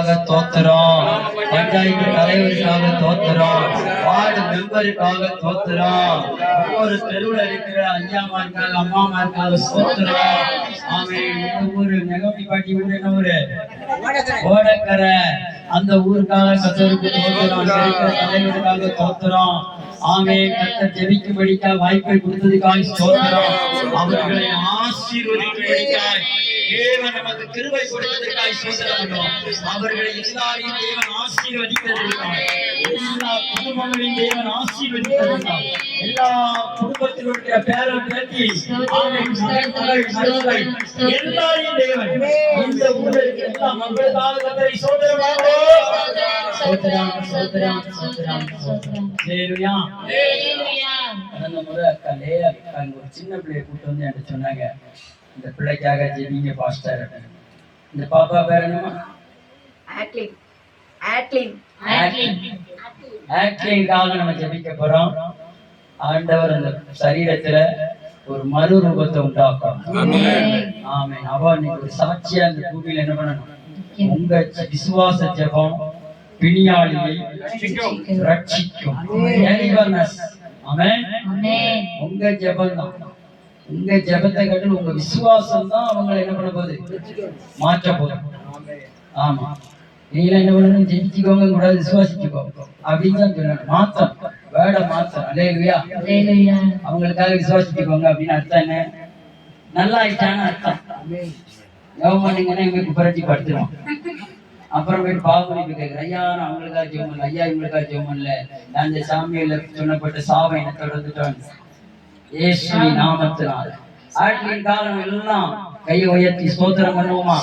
தலைவருக்காக தோத்துறோம், panchayat தலைவருக்காக தோத்துறோம், ward மெம்பருக்காக தோத்துறோம், ஒவ்வொரு தெருவில் இருக்கிற ஐயாமாருக்காக அம்மாமாருக்காக தோத்துறோம். ஆமென். ஊரு நெகமணிப்பாட்டி ஊர் என்ன ஊரு? ஓடக்கரை. அந்த ஊருக்காக கத்தருக்கு தோத்துறோம், தலைவருக்காக தோத்துறோம். ஆமென். கர்த்தர் ஜெபிக்கும்படிக்கா வாய்ப்பை கொடுத்ததுக்காக ஸ்தோத்திரம். அவர்களை ஆசீர்வதிக்கும்படிக்காய் தேவன் நமக்கு கிருபை கொடுத்ததற்காக ஸ்தோத்திரம். அவர்களை எல்லாரையும் தேவன் ஆசீர்வதிக்கிறதற்காக, எல்லா குடும்பங்களையும் தேவன் ஆசீர்வதிக்கிறதற்காக, எல்லா குடும்பத்தில் இருக்கிற பேரன் பேத்தி எல்லாரையும் தேவன் இந்த ஊரில் எல்லா மக்களுக்காக கர்த்தரை ஸ்தோத்திரம். ஸ்தோத்திரம் ஸ்தோத்திரம் ஸ்தோத்திரம் ஸ்தோத்திரம். ஹல்லேலூயா ஹல்லேலூயா. அந்த முறை அக்கா லேயா அங்க ஒரு சின்ன பிள்ளையை கூப்பிட்டு வந்து என்கிட்ட சொன்னாங்க, இந்த பிள்ளைக்காக ஜெபிங்க பாஸ்டர். இந்த பாப்பா பேர் என்னமா? ஆட்லின். ஆட்லின் ஆட்லின்காக நம்ம ஜெபிக்க போறோம். ஆண்டவர் அந்த சரீரத்துல ஒரு மறு ரூபத்தை உண்டாக்கும். ஆமென். அவ நீங்க ஒரு சாட்சியா அந்த பூமியில என்ன பண்ணணும்? உங்க விசுவாச ஜெபம் பிணியாளியை ரட்சிக்கும். உங்க ஜெபம் தான், உங்க ஜெபத்தை கட்டு உங்க விசுவாசம் தான் அவங்களை என்ன பண்ண போகுது? மாற்ற போகுது. ஆமா, நீங்க என்ன பண்ணணும்? ஜெயிச்சுக்கோங்க கூடாது, விசுவாசிச்சுக்கோங்க அப்படின்னு தான் சொல்லணும். மாத்தம் வேட மாத்தம். அல்லேலூயா அல்லேலூயா. அவங்களுக்காக விசுவாசிச்சுக்கோங்க அப்படின்னு அர்த்தம் என்ன? நல்லா ஆயிட்டான்னு அர்த்தம். கவர்மெண்ட்ங்கன்னா எங்களுக்கு புரட்சி படுத்துரும். அப்புறம் போய் பாவமன்னிப்பு கேட்குறேன். ஐயா நான் அவங்களுக்காக ஜெபம் இல்லை, ஐயா இவங்களுக்காக ஜெபம் இல்லை, அந்த சாமியில சொன்னப்பட்ட சாவை என்ன தொடர்ந்துட்டோம் இயேசுவின் நாமத்தினால. ஆட்களின் காலம் எல்லாம் கையை உயர்த்தி ஸ்தோத்திரம் பண்ணுவோமா?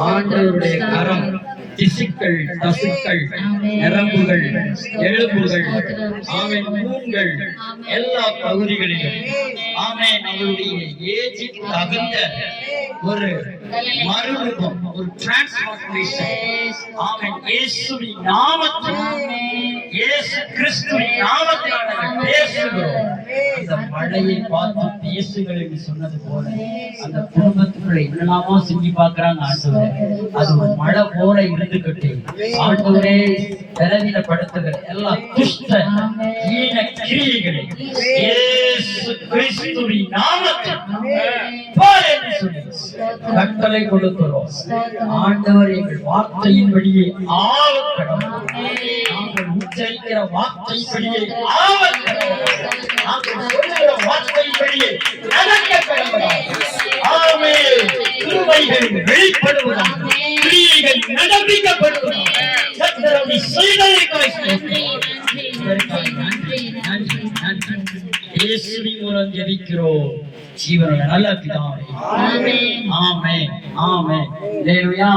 ஆண்டவருடைய கரம் திசுக்கள், தசுக்கள், நரம்புகள், எலும்புகள், ஆமென், தூண்கள் எல்லா பகுதிகளிலும் ஆமென் அவருடைய ஏஜுக்கு தகுந்த ஒரு மறுரூபம், ஒரு டிரான்ஸ்ஃபார்மேஷன். ஆமென். இயேசுவின் நாமத்தில், இயேசு கிறிஸ்துவின் நாமத்தில் நாங்கள் பேசுகிறோம். அந்த மழையை பார்த்து பேசுங்கள் என்று சொன்னது போல அந்த குடும்பத்துக்குள்ள என்னெல்லாமோ செஞ்சு பார்க்கிறாங்க ஆண்டவரே. அது ஒரு மழை போல இருந்துகிட்டு ஆண்டவரே பலவீனப்படுத்துகிற எல்லா துஷ்ட ஈன கிரியைகளை இயேசு கிறிஸ்துவின் நாமத்தில் கட்டளை கொடுக்கிறோம். ஆண்டவர் எங்கள் வார்த்தையின்படியே ஆவக்கடம், நாங்கள் உச்சரிக்கிற வார்த்தையின்படியே ஆவக்கடம், நாங்கள் சொல்லுகிற வார்த்தையின்படியே நடக்கப்படுவதாக. ஆமென். கிருபைகள் வெளிப்படுவதாக, கிரியைகள் நடப்பிக்கப்படுவதாக. கர்த்தருடைய செய்ததற்காக இயேசுவின் மூலம் ஜெபிக்கிறோம் ஜீவனுள்ள நல்ல பிதாவே. ஆமென் ஆமென் ஆமென். அல்லேலூயா.